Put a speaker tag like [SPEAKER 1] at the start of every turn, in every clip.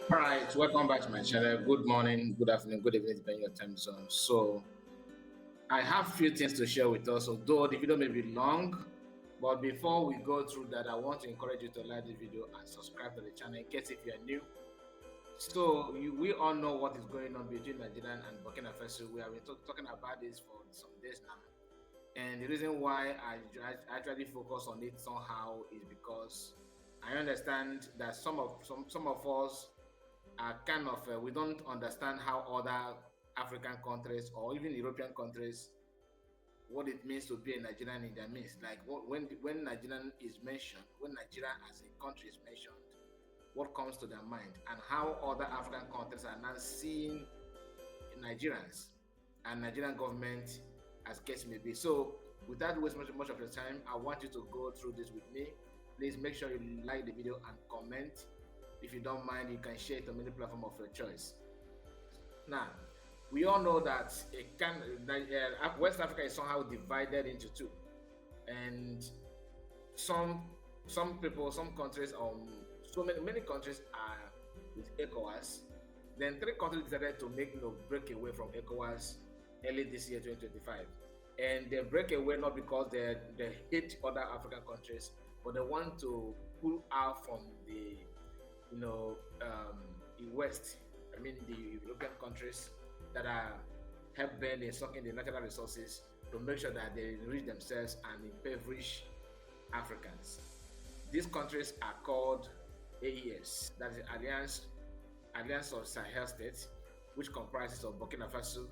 [SPEAKER 1] All right, welcome back to my channel. Good morning, good afternoon, good evening, depending on your time zone. So, I have few things to share with us, although the video may be long. But before we go through that, I want to encourage you to like the video and subscribe to the channel in case if you are new. So, we all know what is going on between Nigeria and Burkina Faso. We have been talking about this for some days now. And the reason why I actually focus on it somehow is because I understand that some of us are kind of we don't understand how other African countries or even European countries what it means to be a Nigerian in their midst. Like when Nigerian is mentioned, when Nigeria as a country is mentioned, what comes to their mind, and how other African countries are now seeing Nigerians and Nigerian government as case may be. So without wasting much of your time, I want you to go through this with me. Please make sure you like the video and comment. If you don't mind, you can share it on any platform of your choice. Now, we all know that West Africa is somehow divided into two, and some people, some countries, so many countries are with Ecowas. Then three countries decided to make break away from Ecowas early this year, 2025, and they break away not because they hate other African countries, but they want to pull out from the West. I mean the European countries that are help bend in sucking the natural resources to make sure that they enrich themselves and impoverish Africans. These countries are called AES, that is Alliance of Sahel States, which comprises of Burkina Faso,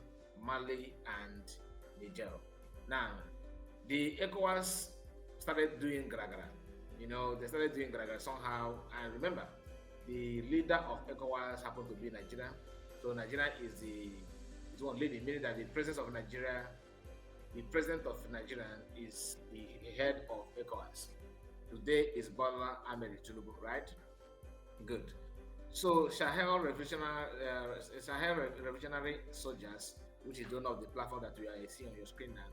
[SPEAKER 1] Mali, and Niger. Now, the ECOWAS started doing gragra. They started doing gragra somehow. And remember, the leader of ECOWAS happened to be Nigeria. So Nigeria is one leading, meaning that the president of Nigeria is the head of ECOWAS. Today is Bola Ahmed Tinubu, right? Good. So Sahel Revolutionary Soldiers, which is one of the platform that we are seeing on your screen now,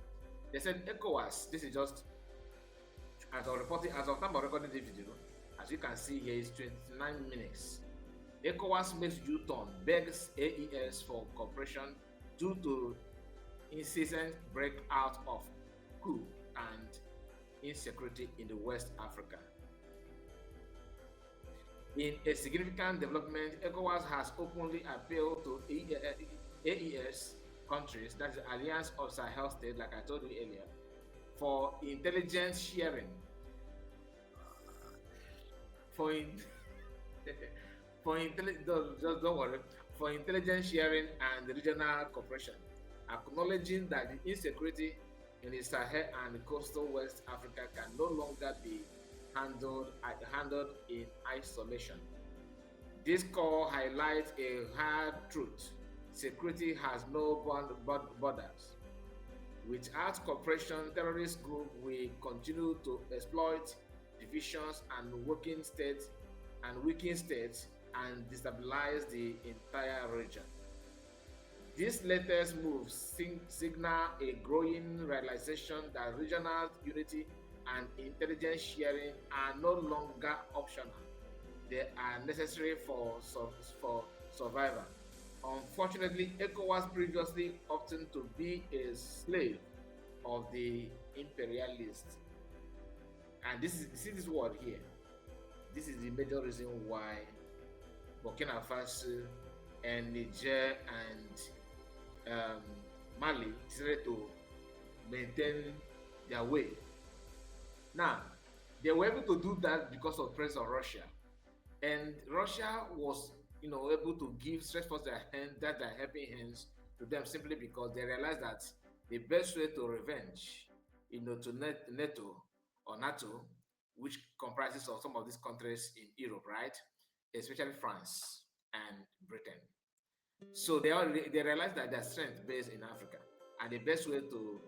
[SPEAKER 1] they said ECOWAS. This is just as of time of recording this video. As you can see here, is 29 minutes. ECOWAS makes U-turn, begs AES for cooperation due to incessant breakout of coup and insecurity in the West Africa. In a significant development, ECOWAS has openly appealed to AES countries, that's the Alliance of Sahel States, like I told you earlier, for intelligence sharing. Just don't worry, for intelligence sharing and regional cooperation, acknowledging that the insecurity in the Sahel and coastal West Africa can no longer be handled in isolation. This call highlights a hard truth: security has no borders. Without cooperation, terrorist groups will continue to exploit divisions and weaken states and destabilize the entire region. This latest move signal a growing realization that regional unity and intelligence sharing are no longer optional. They are necessary for survival. Unfortunately, ECOWAS previously opted to be a slave of the imperialists. And see this word here. This is the major reason why Burkina Faso and Niger and Mali decided to maintain their way. Now, they were able to do that because of pressure of Russia. And Russia was able to stretch forth their hand, that their helping hands to them simply because they realized that the best way to revenge, to NATO, which comprises of some of these countries in Europe, right? Especially France and Britain. So they realized that their strength based in Africa, and the best way to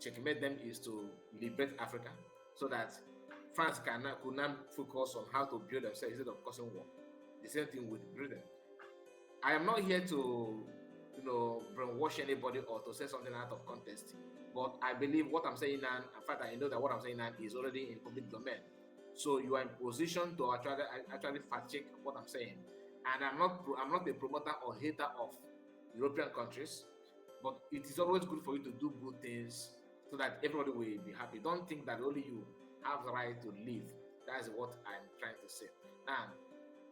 [SPEAKER 1] checkmate them is to liberate Africa, so that France could now focus on how to build themselves instead of causing war. The same thing with Britain. I am not here to, brainwash anybody or to say something out of context, but I believe what I'm saying now. In fact, I know that what I'm saying now is already in public domain. So you are in position to actually fact check what I'm saying. And I'm not a promoter or hater of European countries, but it is always good for you to do good things so that everybody will be happy. Don't think that only you have the right to live. That's what I'm trying to say. Now,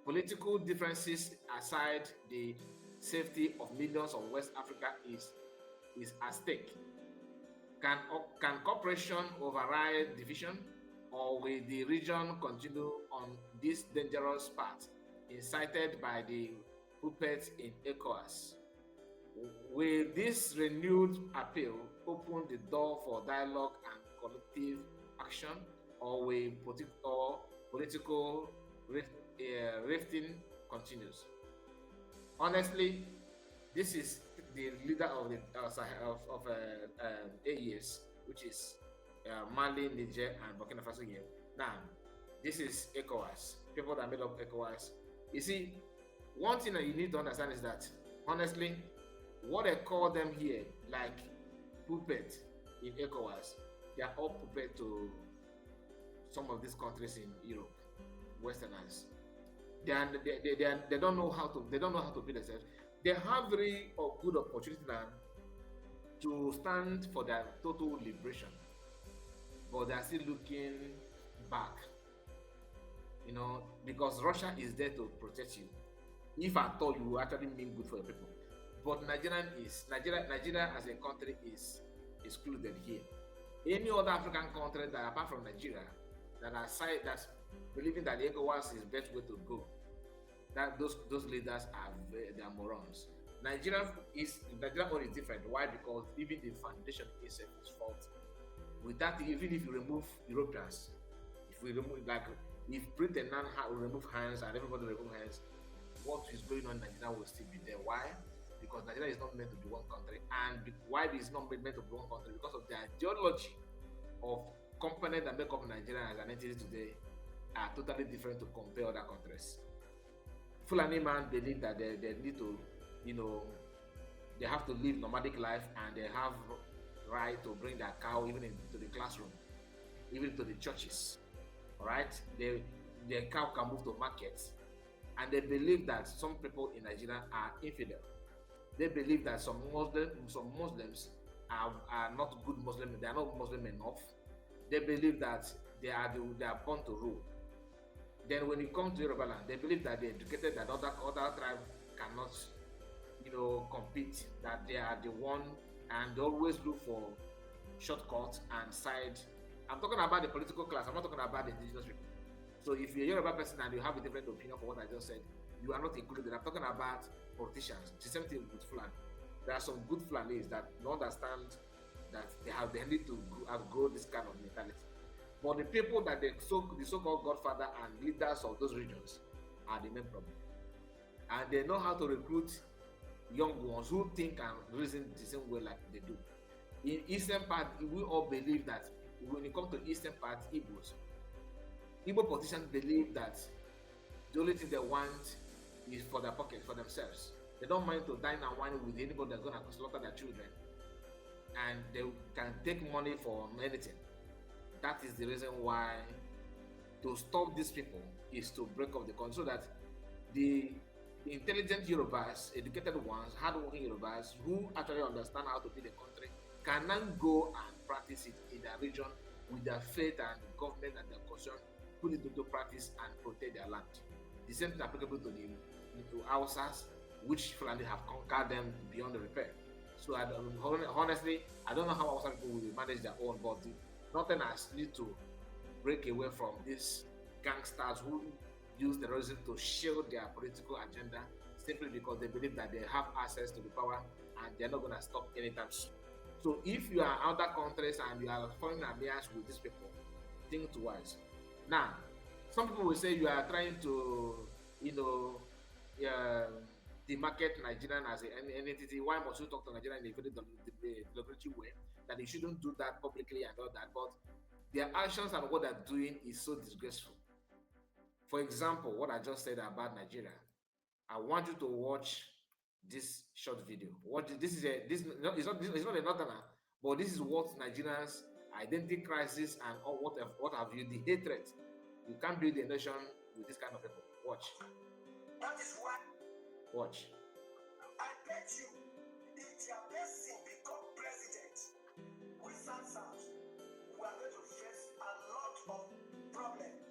[SPEAKER 1] political differences aside, the safety of millions of West Africa is at stake. Can cooperation override division, or will the region continue on this dangerous path incited by the puppets in Ecowas? Will this renewed appeal open the door for dialogue and collective action, or will political rifting continues? Honestly, this is the leader of the AES, which is Mali, Niger, and Burkina Faso here. Now, this is ECOWAS. People that made up ECOWAS. You see, one thing that you need to understand is that, honestly, what they call them here, like puppet in ECOWAS, they are all puppet to some of these countries in Europe, Westerners. They don't know how to be themselves. They have very good opportunity now to stand for their total liberation, but they are still looking back, because Russia is there to protect you. If at all you actually mean good for the people, but Nigeria as a country is excluded here. Any other African country that apart from Nigeria that's believing that the ECOWAS is the best way to go, that those leaders they are morons. Nigeria only is different. Why? Because even the foundation itself is faulty. With that, even if you remove Europeans, if Britain now remove hands and everybody remove hands, what is going on in Nigeria will still be there. Why? Because Nigeria is not meant to be one country. And why it is not meant to be one country? Because of the ideology of components that make up Nigeria as an entity today are totally different to compare other countries. Fulani man believe that they need to, they have to live nomadic life, and they have right to bring their cow even into the classroom, even to the churches. All right, their cow can move to markets, and they believe that some people in Nigeria are infidel. They believe that some Muslims are not good Muslims. They are not Muslim enough. They believe that they are born to rule. Then when it comes to Yoruba land, they believe that they're educated, that other tribes cannot, compete, that they are the one, and they always look for shortcuts and side. I'm talking about the political class. I'm not talking about the indigenous people. So if you're a Yoruba person and you have a different opinion for what I just said, you are not included. I'm talking about politicians. It's the same thing with Fulani. There are some good Fulanis that don't understand that they need to outgrow this kind of mentality. But the people that the so-called godfather and leaders of those regions are the main problem. And they know how to recruit young ones who think and reason the same way like they do. In Eastern part, we all believe that when it comes to Eastern part, Igbo politicians believe that the only thing they want is for their pocket, for themselves. They don't mind to dine and wine with anybody that's going to slaughter their children. And they can take money for anything. That is the reason why to stop these people is to break up the country, so that the intelligent Yorubas, educated ones, hardworking Yorubas who actually understand how to build the country can now go and practice it in their region with their faith and the government and their concern, put it into practice and protect their land. The same thing applicable to the Hausas, which Fulani have conquered them beyond the repair. So honestly, I don't know how Hausa people will manage their own, but nothing has need to break away from these gangsters who use terrorism to shield their political agenda simply because they believe that they have access to the power and they're not going to stop anytime soon. So if you are other countries and you are forming alliance with these people, think twice. Now, some people will say you are trying to, demarket Nigerian as an entity. Why must you talk to Nigeria in a very derogatory way? That they shouldn't do that publicly and all that. But their actions and what they're doing is so disgraceful. For example, what I just said about Nigeria, I want you to watch this short video. It's not a northerner, but this is what Nigerians' identity crisis and all what have you, the hatred. You can't build a nation with this kind of people. Watch. That is why. Watch. I bet you, if their person become president, we South, we are going to face a lot of problems.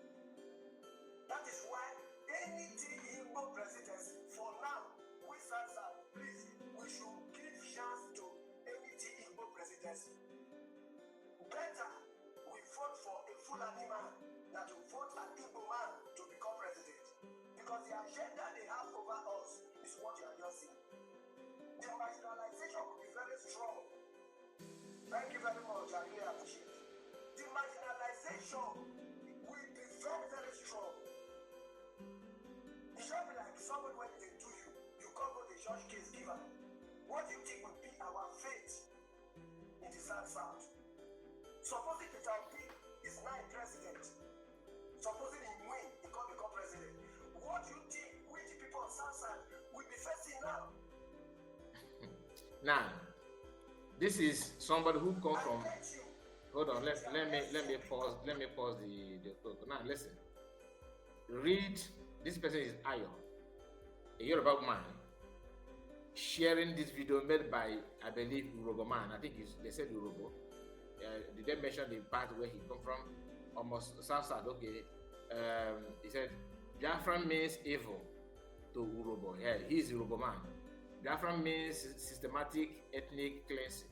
[SPEAKER 1] That is why anything Igbo presidency, for now, we South, please, we should give chance to anything Igbo presidency. Better we vote for a Fulani man than to vote an Igbo man to become president. Because the agenda they have over us is what you are just seeing. The marginalization will be very strong. Thank you very much, I really appreciate it. The marginalization will be very, very strong. It should be like somebody when they do you, you can't go to the church case giver. What do you think would be our fate in the South? Supposing Peter Obi is now a president, supposing he win, he can't become president. What do you think which people on South will be facing now? Now, this is somebody who come from. Hold on, let me pause the talk. Now listen. Read. This person is Ayo, a Yoruba man, sharing this video made by, I believe, Urobo man. I think they said Urobo. Did they mention the part where he come from? Almost South. Okay. He said Biafra means evil to Urobo. Yeah, he's Urobo man. Biafra means systematic ethnic cleansing,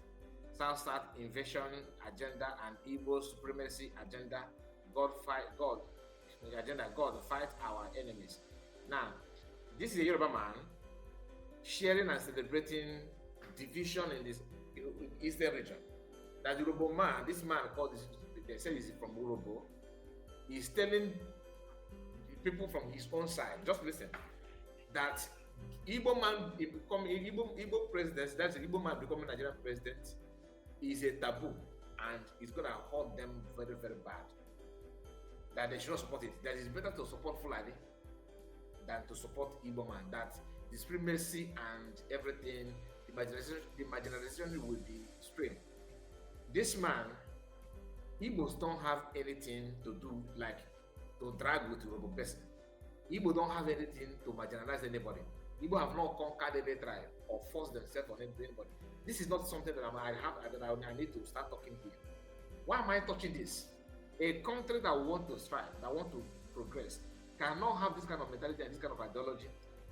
[SPEAKER 1] South invasion agenda, and Igbo supremacy agenda. God fight our enemies. Now, this is a Yoruba man sharing and celebrating division in this eastern region. That Yoruba man, this man called this, they say he's from Urobo, is telling people from his own side, just listen, that Igbo man becoming Igbo president, that's an Igbo man becoming Nigerian president, is a taboo and it's gonna hurt them very, very bad. That they should not support it. That it's better to support Fulani than to support Igbo man. That the supremacy and everything, the marginalization will be strained. This man, Igbos don't have anything to do, like to drag with Yoruba person. Igbo don't have anything to marginalize anybody. Igbo have not conquered any tribe or forced themselves on anybody. This is not something that I need to start talking here. Why am I touching this? A country that wants to strive, that wants to progress, cannot have this kind of mentality and this kind of ideology.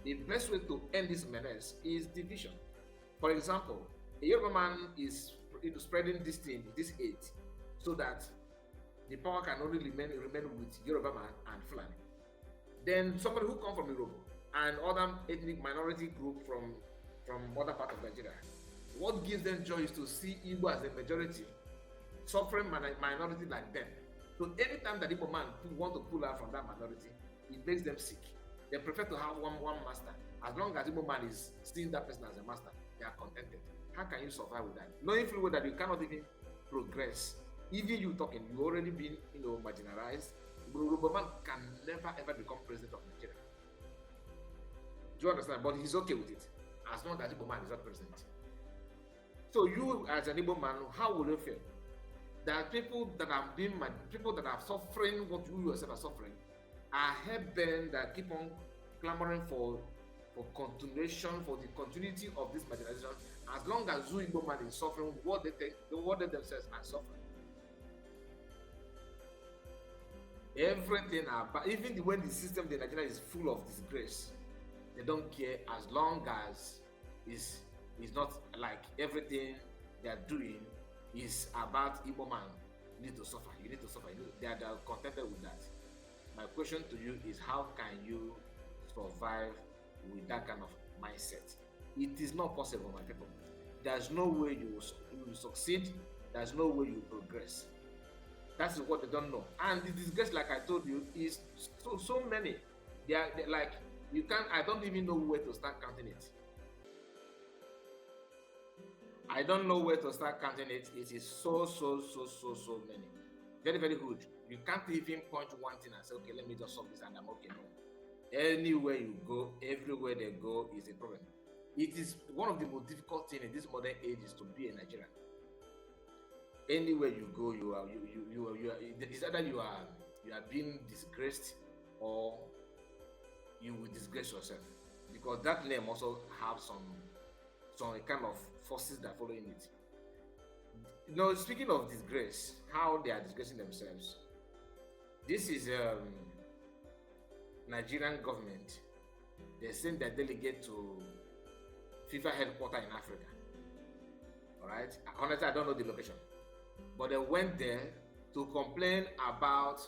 [SPEAKER 1] The best way to end this menace is division. For example, a Yoruba man is spreading this thing, this hate, so that the power can only remain with Yoruba man and Fulani. Then somebody who comes from Europe and other ethnic minority group from other part of Nigeria, what gives them joy is to see Igbo as a majority, suffering minority like them. So anytime that Igbo man want to pull out from that minority, it makes them sick. They prefer to have one master. As long as Igbo man is seeing that person as a master, they are contented. How can you survive with that? Knowing fully well that you cannot even progress. Even you talking, you already been marginalized. Yoruba man can never ever become president of Nigeria. Do you understand? But he's okay with it, as long as Igbo man is not president. So you, as an Igbo man, how will you feel? There are people that are suffering what you yourself are suffering, are hell-bent that keep on clamoring for continuation, for the continuity of this marginalization, as long as you Igbo man is suffering what they themselves are suffering. Everything about, even when the system in Nigeria is full of disgrace, they don't care as long as it's not like everything they are doing is about Igbo man. You need to suffer. You need to suffer. They are contented with that. My question to you is, how can you survive with that kind of mindset? It is not possible, my people. There's no way you will succeed. There's no way you will progress. That's what they don't know. And the disgrace, like I told you, is so many. They're like, you can't. I don't even know where to start counting it. I don't know where to start counting it. It is so many. Very, very good. You can't even point one thing and say, okay, let me just solve this and I'm okay. No. Anywhere you go, everywhere they go is a problem. It is one of the most difficult things in this modern age is to be a Nigerian. Anywhere you go, you are it's either you are being disgraced or you will disgrace yourself, because that name also have some kind of forces that follow in it. Speaking of disgrace, how they are disgracing themselves. This is Nigerian government. They sent their delegate to FIFA headquarters in Africa. All right. Honestly, I don't know the location, but they went there to complain about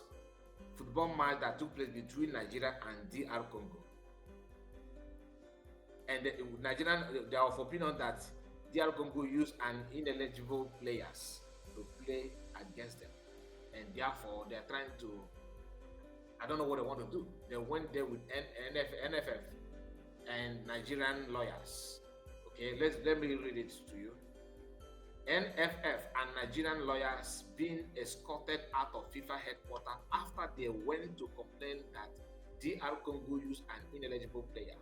[SPEAKER 1] football match that took place between Nigeria and DR Congo. And the Nigerian, they are of opinion that DR Congo used an ineligible players to play against them, and therefore they are trying to. I don't know what they want to do. They went there with NFF and Nigerian lawyers. Okay, let me read it to you. NFF and Nigerian lawyers being escorted out of FIFA headquarters after they went to complain that DR Congo used an ineligible player.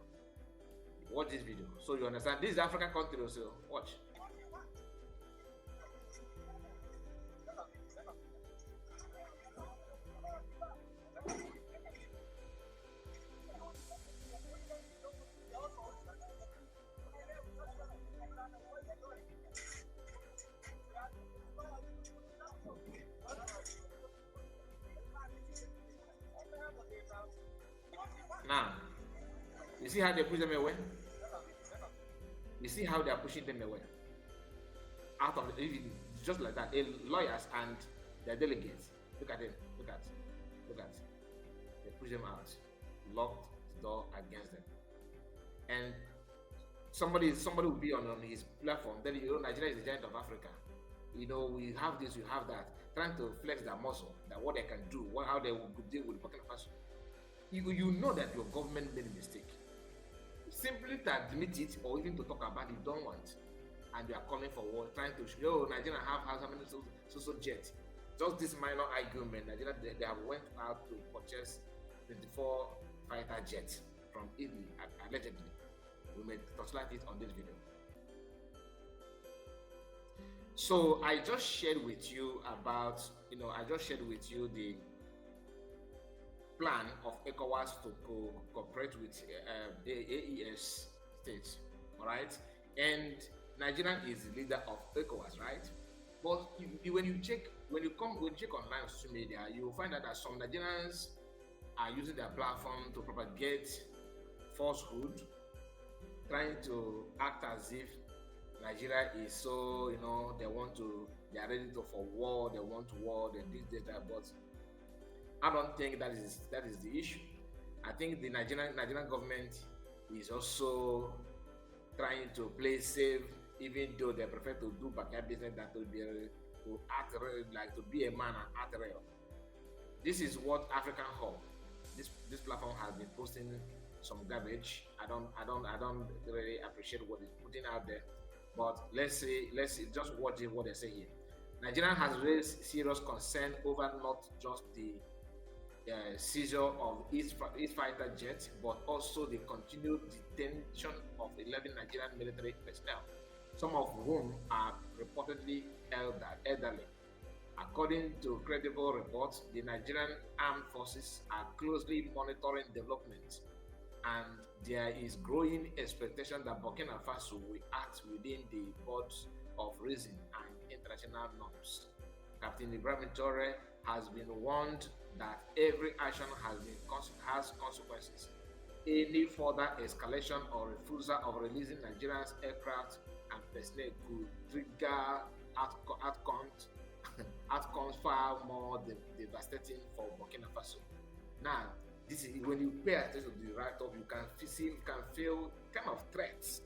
[SPEAKER 1] Watch this video so you understand. This is African country also. Watch. Now, you see how they push them away? You see how they are pushing them away? Out of just like that. Lawyers and their delegates. Look at them. Look at. They push them out. Locked the door against them. And somebody will be on his platform telling you, Nigeria is the giant of Africa. We have this, we have that, trying to flex their muscle, that what they can do, how they will deal with Burkina Faso. You know that your government made a mistake. Simply to admit it or even to talk about it, don't want. And they are calling for war, trying to show Nigeria have how many so jets. Just this minor argument, Nigeria they have went out to purchase 24 fighter jets from Italy, allegedly. We may touchlight it on this video. So I just shared with you about, the plan of Ecowas to cooperate with AES states, all right? And Nigeria is the leader of Ecowas, right? But when you check online on social media, you will find out that some Nigerians are using their platform to propagate falsehood, trying to act as if Nigeria is so, they are ready for war, they want war, they this, that, but I don't think that is the issue. I think the Nigerian government is also trying to play safe, even though they prefer to do backyard business than to act like to be a man and act real. This is what African Hub, this platform has been posting some garbage. I don't really appreciate what it's putting out there. But let's see, just watch what they say here. Nigeria has raised serious concern over not just the seizure of its fighter jets, but also the continued detention of 11 Nigerian military personnel, some of whom are reportedly elderly. According to credible reports, the Nigerian armed forces are closely monitoring developments, and there is growing expectation that Burkina Faso will act within the bounds of reason and international norms. Captain Ibrahim Traore has been warned that every action has consequences. Any further escalation or refusal of releasing Nigeria's aircraft and personnel could trigger outcomes far more devastating for Burkina Faso. Now, this is when you pay attention to the write-up, you can feel kind of threats.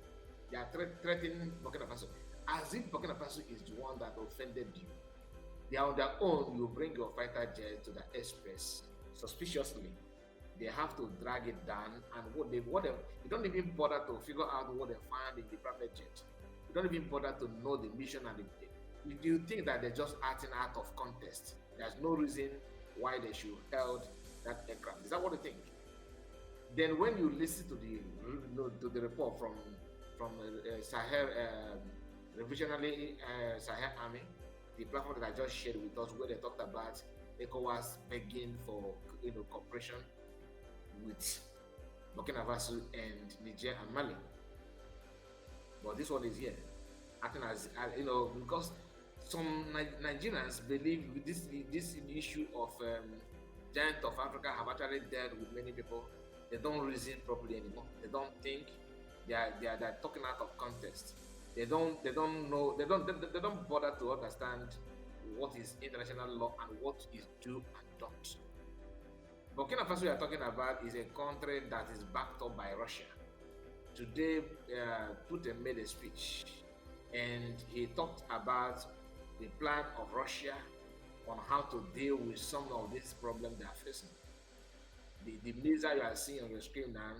[SPEAKER 1] They are threatening Burkina Faso, as if Burkina Faso is the one that offended you. They are on their own. You bring your fighter jet to the airspace suspiciously. They have to drag it down, and you don't even bother to figure out what they find in the private jet. You don't even bother to know the mission and you think that they're just acting out of contest. There's no reason why they should held that aircraft. Is that what you think? Then when you listen to the report from Sahel Revolutionary Sahel Army, the platform that I just shared with us, where they talked about ECOWAS begging for cooperation with Burkina Faso, and Niger and Mali. But this one is here, acting as because some Nigerians believe with this issue of giant of Africa have actually dealt with many people. They don't reason properly anymore. They don't think. They're talking out of context. They don't know. They don't bother to understand what is international law and what is do and don't. Burkina Faso we are talking about is a country that is backed up by Russia. Today, Putin made a speech and he talked about the plan of Russia on how to deal with some of these problems they are facing. The missile you are seeing on your screen now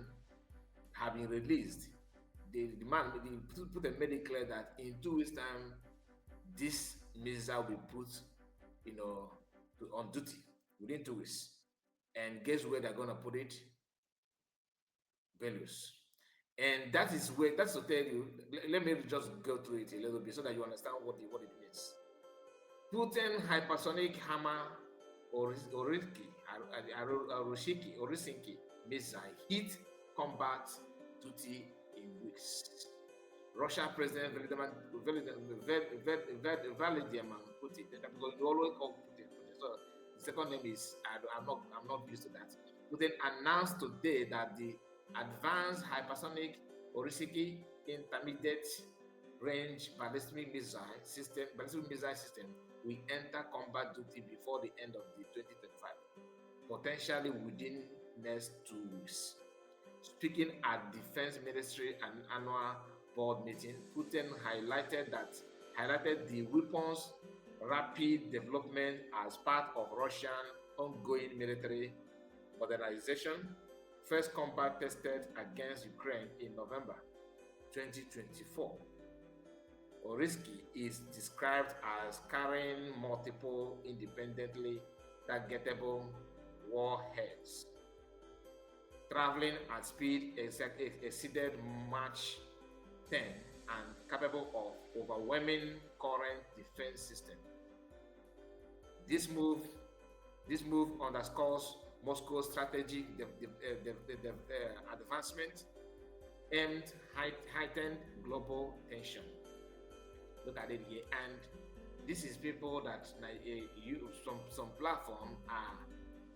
[SPEAKER 1] have been released. The man, Putin made it clear that in 2 weeks' time, this missile will be put, on duty within 2 weeks. And guess where they're gonna put it? Values. And that's to tell you, let me just go through it a little bit so that you understand what it means. Putin hypersonic hammer Orisinki missile hit combat duty in weeks. Russia President Vladimir Putin, because you always call Putin. So the second name is I'm not used to that. Putin announced today that the advanced hypersonic Orisiki intermediate range ballistic missile system will enter combat duty before the end of the 2025, potentially within next 2 weeks. Speaking at Defense Ministry annual board meeting, Putin highlighted the weapon's rapid development as part of Russian ongoing military modernization, first combat tested against Ukraine in November 2024. Oriski is described as carrying multiple independently targetable warheads, traveling at speed exceeded Mach 10 and capable of overwhelming current defense system. This move underscores Moscow's strategic advancement and heightened global tension. Look at it here, and this is people that some platform are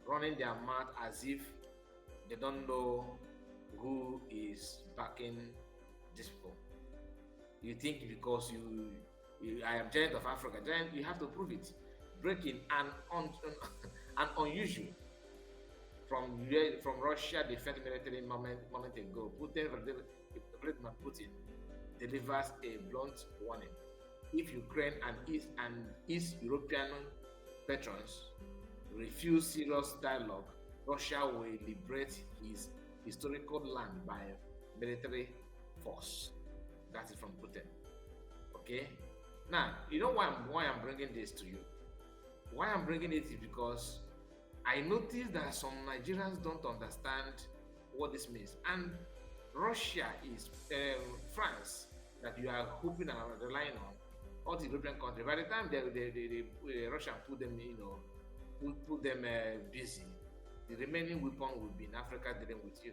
[SPEAKER 1] running their mouth as if they don't know who is backing these people. You think because I am giant of Africa, giant, you have to prove it. Breaking an unusual from Russia defense military moment ago, Vladimir Putin delivers a blunt warning. If Ukraine and East European patrons refuse serious dialogue, Russia will liberate his historical land by military force. That is from Putin. Okay? Now, you know why I'm bringing this to you? Why I'm bringing it is because I noticed that some Nigerians don't understand what this means. And Russia is France that you are hoping and relying on, all the European countries. By the time the Russian put them, put them busy, the remaining weapon will be in Africa dealing with you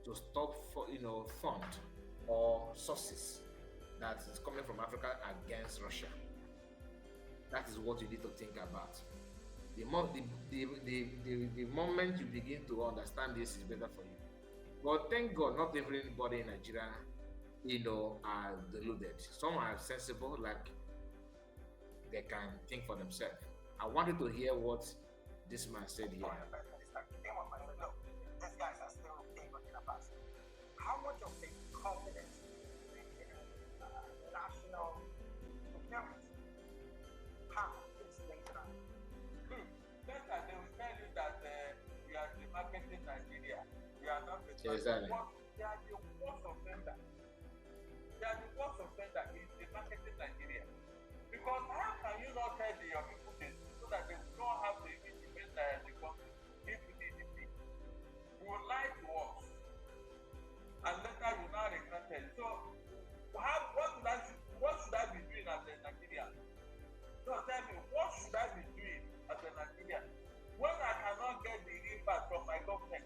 [SPEAKER 1] to stop fund or sources that is coming from Africa against Russia. That is what you need to think about. The moment you begin to understand this is better for you. But thank God, not everybody in Nigeria, are deluded. Some are sensible, like they can think for themselves. I wanted to hear what this man said here.
[SPEAKER 2] These guys are still in Burkina Faso. How much of the confidence in national procurement? How is linked up?
[SPEAKER 3] Better, they will tell you that we are the market in Nigeria. We are not the
[SPEAKER 1] Exactly.
[SPEAKER 3] They are the worst offender. They are the worst offender in the market in Nigeria. Because how can you not tell your people this so that they will not have to even defend the country if we need it? You will lie to us. And later you now regret it. So what should I be doing as a Nigerian? So tell me, what should I be doing as a Nigerian when I cannot get the impact from my government?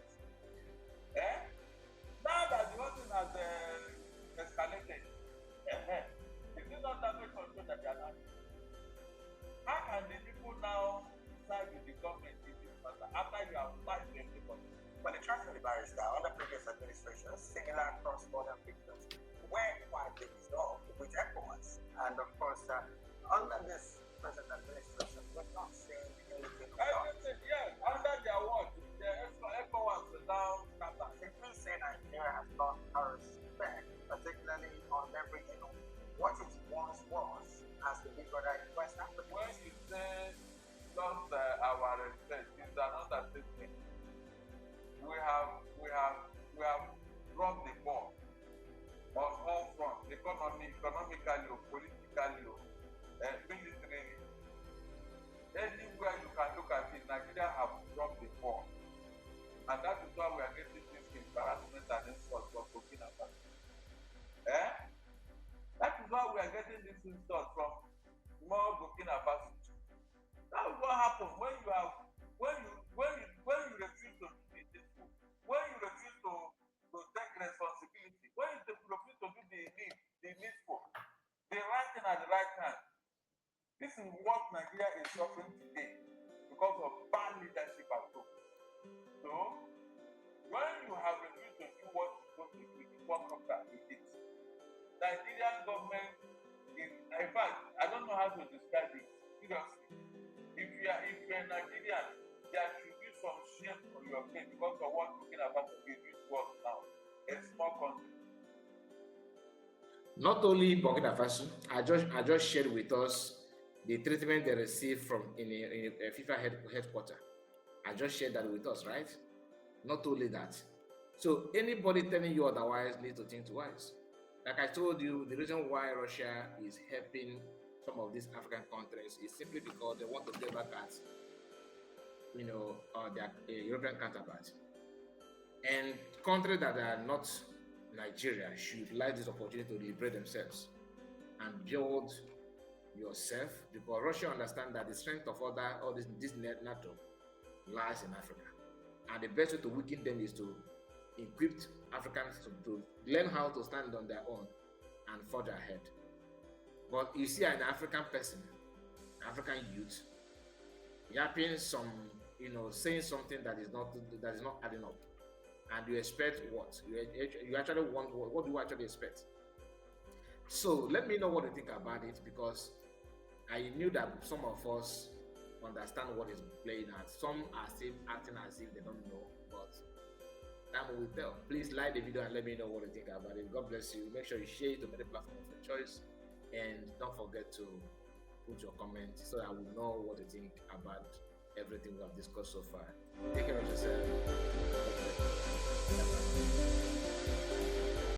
[SPEAKER 2] Barrister, under previous administrations, similar cross-border victims were quietly resolved with Ecowas. And of course, under this present administration, we're not seeing anything of that.
[SPEAKER 3] Everything, yes, under their watch, the ECOWAS is now scattered.
[SPEAKER 2] If we say Nigeria has lost her respect, particularly on leveraging what it once was as the big brother in West Africa.
[SPEAKER 3] When you say lost our respect, it's another statement. We have dropped the ball on all fronts, economically, politically, militarily. Anywhere you can look at it, Nigeria have dropped the ball. And that is why we are getting this embarrassment and insult from Burkina Faso. That is why we are getting this insult from more Burkina Faso. That is what happens when you refuse to do this, when you refuse to take responsibility, when you refuse to do the needful, the right thing at the right time. This is what Nigeria is suffering today because of bad leadership approach. So, when you have refused to do what you're supposed to do, what comes out with it. Nigerian government is, in fact, I don't know how to describe it. Seriously, if you're Nigerian, there should be some shame on your face because of what Burkina Faso is used to us now. A small country.
[SPEAKER 1] Not only Burkina Faso, I just shared with us the treatment they received from in a FIFA headquarters. I just shared that with us, right? Not only that. So anybody telling you otherwise needs to think twice. Like I told you, the reason why Russia is helping some of these African countries is simply because they want to get back at, their European counterparts. And countries that are not Nigeria should utilize this opportunity to liberate themselves and build yourself, because Russia understands that the strength of all this NATO lies in Africa, and the best way to weaken them is to equip Africans to learn how to stand on their own and forge ahead. But you see an African person, African youth, yapping saying something that is not adding up, and you expect what? You actually want what do you actually expect? So let me know what you think about it, because I knew that some of us understand what is playing out. Some are still acting as if they don't know, but time will tell. Please like the video and let me know what you think about it. God bless you. Make sure you share it to many platforms of your choice, and don't forget to put your comments so I will know what you think about everything we have discussed so far. Take care.